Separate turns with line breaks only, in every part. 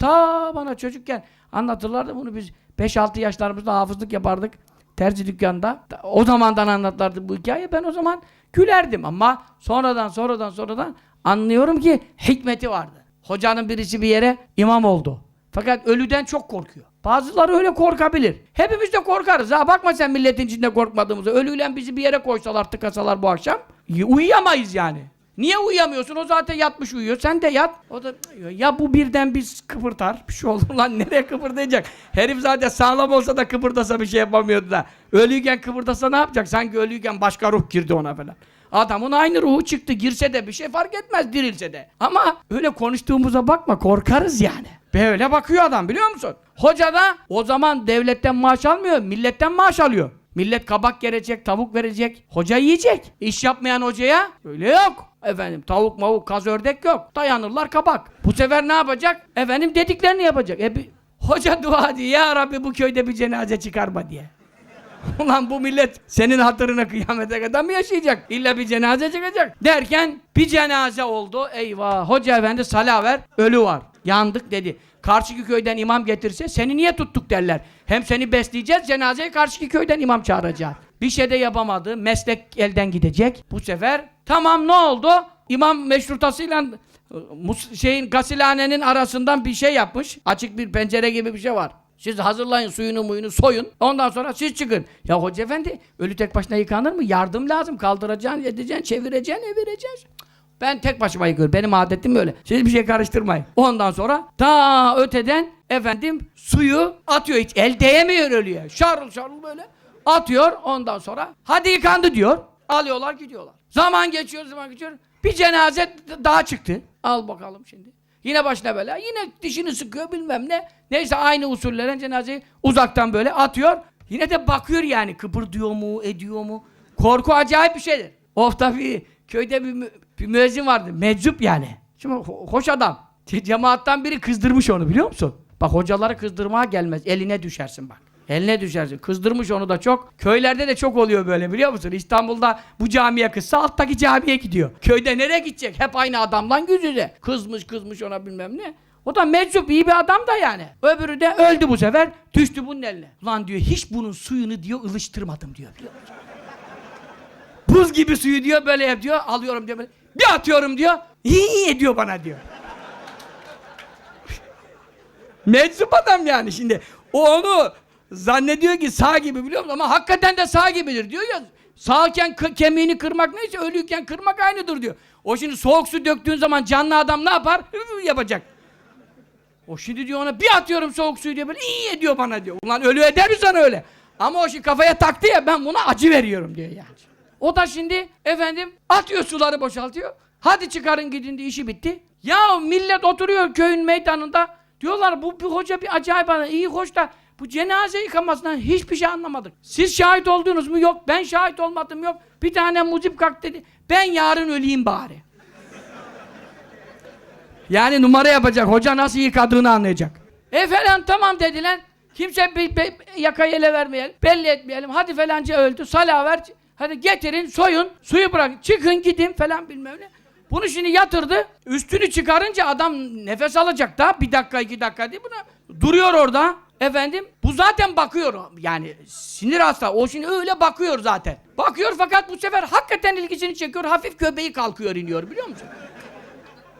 Ta bana çocukken anlatırlardı bunu, biz 5-6 yaşlarımızda hafızlık yapardık. Terzi dükkanda. O zamandan anlatlardı bu hikaye. Ben o zaman gülerdim ama sonradan anlıyorum ki hikmeti vardı. Hocanın birisi bir yere imam oldu. Fakat ölüden çok korkuyor. Bazıları öyle korkabilir. Hepimiz de korkarız ha. Bakma sen milletin içinde korkmadığımızı. Ölüyle bizi bir yere koysalar, tıkasalar bu akşam uyuyamayız yani. Niye uyuyamıyorsun? O zaten yatmış uyuyor. Sen de yat. O da ya bu birden bir kıpırtar. Bir şey olur lan, nereye kıpırdayacak? Herif zaten sağlam olsa da kıpırdasa bir şey yapamıyordu da. Ölüyken kıpırdasa ne yapacak? Sanki ölüyken başka ruh girdi ona falan. Adamın aynı ruhu çıktı. Girse de bir şey fark etmez, dirilse de. Ama öyle konuştuğumuza bakma, korkarız yani. Böyle bakıyor adam, biliyor musun? Hoca da o zaman devletten maaş almıyor, milletten maaş alıyor. Millet kabak verecek, tavuk verecek, hoca yiyecek. İş yapmayan hocaya öyle yok. Efendim tavuk mavuk, kaz ördek yok. Dayanırlar kabak. Bu sefer ne yapacak? Efendim dediklerini yapacak. Hoca dua ediyor, ya Rabbi bu köyde bir cenaze çıkarma diye. Ulan bu millet senin hatırına kıyamete kadar mı yaşayacak? İlla bir cenaze çıkacak. Derken bir cenaze oldu. Eyvah! Hoca efendi salaver, ölü var. Yandık dedi. Karşıki köyden imam getirse seni niye tuttuk derler. Hem seni besleyeceğiz, cenazeyi karşıki köyden imam çağıracağız. Bir şey de yapamadı. Meslek elden gidecek. Bu sefer tamam, ne oldu? İmam meşrutasıyla gasilhanenin arasından bir şey yapmış. Açık bir pencere gibi bir şey var. Siz hazırlayın, suyunu muyunu soyun. Ondan sonra siz çıkın. Ya hoca efendi, ölü tek başına yıkanır mı? Yardım lazım. Kaldıracaksın, edeceksin, çevireceksin, evireceksin. Ben tek başıma yıkıyorum. Benim adetim böyle. Siz bir şey karıştırmayın. Ondan sonra ta öteden efendim suyu atıyor. Hiç el değemiyor ölüye. Şarıl şarıl böyle atıyor. Ondan sonra hadi yıkandı diyor. Alıyorlar gidiyorlar. Zaman geçiyor. Bir cenaze daha çıktı. Al bakalım şimdi. Yine başına böyle. Yine dişini sıkıyor bilmem ne. Neyse aynı usullerden cenazeyi uzaktan böyle atıyor. Yine de bakıyor yani. Kıpırdıyor mu, ediyor mu? Korku acayip bir şeydir. Of tabii köyde bir müezzin vardı. Meczup yani. Şimdi hoş adam. Cemaattan biri kızdırmış onu, biliyor musun? Bak hocaları kızdırmaya gelmez. Eline düşersin bak. Eline düşersin. Kızdırmış onu da çok. Köylerde de çok oluyor böyle, biliyor musun? İstanbul'da bu camiye kızsa alttaki camiye gidiyor. Köyde nereye gidecek? Hep aynı adamla yüz yüze. Kızmış ona bilmem ne. O da meczup, iyi bir adam da yani. Öbürü de öldü bu sefer. Düştü bunun eline. Ulan diyor, hiç bunun suyunu diyor ılıştırmadım diyor, biliyor musun? Buz gibi suyu diyor böyle yap diyor. Alıyorum diyor böyle. Bir atıyorum diyor. İyi ediyor bana diyor. Meczup adam yani şimdi. O onu zannediyor ki sağ gibi, biliyor musun? Ama hakikaten de sağ gibidir diyor ya. Sağken kemiğini kırmak neyse, ölüyken kırmak aynıdır diyor. O şimdi soğuk su döktüğün zaman canlı adam ne yapar? Yapacak. O şimdi diyor ona bir atıyorum soğuk suyu diyor böyle, iyi ediyor bana diyor. Ulan ölü eder mi sana öyle? Ama o şimdi kafaya taktı ya, ben buna acı veriyorum diyor yani. O da şimdi efendim atıyor, suları boşaltıyor. Hadi çıkarın gidin diye, işi bitti. Ya millet oturuyor köyün meydanında. Diyorlar bu hoca bir acayip adam. İyi hoş da bu cenaze yıkamasından hiçbir şey anlamadık. Siz şahit oldunuz mu? Yok. Ben şahit olmadım, yok. Bir tane muzip kalk dedi. Ben yarın öleyim bari. Yani numara yapacak. Hoca nasıl yıkadığını anlayacak. Falan tamam dediler. Kimse yakayı ele vermeyelim. Belli etmeyelim. Hadi falanca öldü. Salaver. Hadi getirin, soyun. Suyu bırakın. Çıkın gidin falan bilmem ne. Bunu şimdi yatırdı. Üstünü çıkarınca adam nefes alacak da. 1 dakika 2 dakika diye buna. Duruyor orada. Efendim. Bu zaten bakıyor. Yani sinir hasta. O şimdi öyle bakıyor zaten. Bakıyor fakat bu sefer hakikaten ilgisini çekiyor. Hafif göbeği kalkıyor, iniyor, biliyor musun?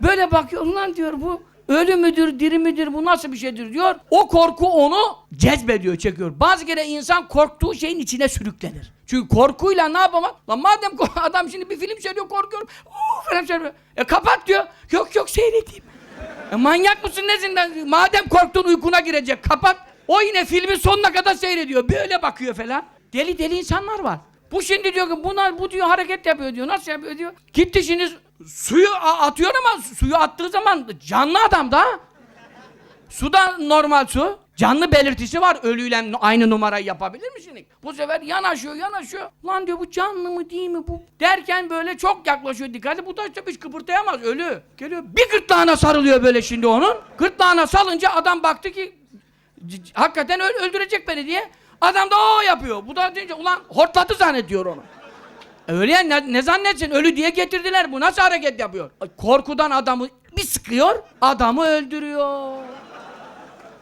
Böyle bakıyor. Ulan diyor bu ölü müdür, diri midir, bu nasıl bir şeydir diyor. O korku onu cezbediyor, çekiyor. Bazı kere insan korktuğu şeyin içine sürüklenir. Çünkü korkuyla ne yapamaz? Lan madem adam şimdi bir film seyrediyor, korkuyorum. Falan söylüyor. Kapat diyor. Yok seyredeyim. Manyak mısın nesin? Madem korktun uykuna girecek, kapat. O yine filmin sonuna kadar seyrediyor. Böyle bakıyor falan. Deli insanlar var. Bu şimdi diyor ki bu diyor hareket yapıyor diyor. Nasıl yapıyor diyor. Gitti şimdi suyu atıyor ama suyu attığı zaman canlı adam da. Su da normal su. Canlı belirtisi var. Ölüyle aynı numarayı yapabilir mi şimdi? Bu sefer yanaşıyor. Lan diyor bu canlı mı değil mi bu? Derken böyle çok yaklaşıyor, dikkatli. Bu da işte hiç kıpırtayamaz, ölü. Geliyor bir gırtlağına sarılıyor böyle şimdi onun. Gırtlağına salınca adam baktı ki hakikaten öldürecek beni diye. Adam da o yapıyor. Bu da deyince ulan hortladı zannediyor onu. Öyle ya, ne zannetsin? Ölü diye getirdiler. Bu nasıl hareket yapıyor? Korkudan adamı bir sıkıyor, adamı öldürüyor.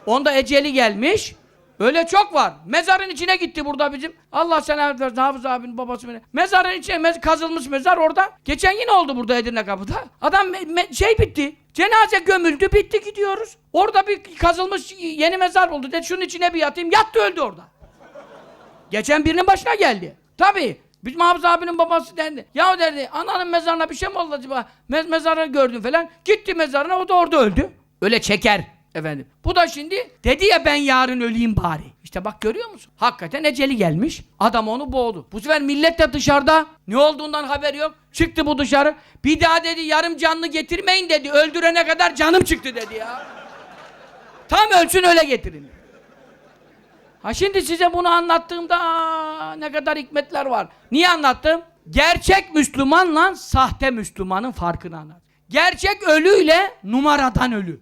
Onda eceli gelmiş. Öyle çok var. Mezarın içine gitti burada bizim. Allah selamet versin. Hafız abinin babası beni. Mezarın içine kazılmış mezar orada. Geçen yine oldu burada Edirne Kapı'da. Adam şey bitti. Cenaze gömüldü, bitti, gidiyoruz. Orada bir kazılmış yeni mezar buldu. Dedi şunun içine bir yatayım. Yattı, öldü orada. Geçen birinin başına geldi. Tabii. Bizim Hafız abinin babası derdi. Ya derdi, ananın mezarına bir şey mi oldu acaba? Mezarını gördüm falan. Gitti mezarına, o da orada öldü. Öyle çeker efendim. Bu da şimdi dedi ya, ben yarın öleyim bari. İşte bak, görüyor musun? Hakikaten eceli gelmiş. Adam onu boğdu. Bu sefer millet de dışarıda. Ne olduğundan haberi yok. Çıktı bu dışarı. Bir daha dedi, yarım canlı getirmeyin dedi. Öldürene kadar canım çıktı dedi ya. Tam ölsün öyle getirin. Ha şimdi size bunu anlattığımda ne kadar hikmetler var. Niye anlattım? Gerçek Müslümanla sahte Müslümanın farkını anlat. Gerçek ölüyle numaradan ölü.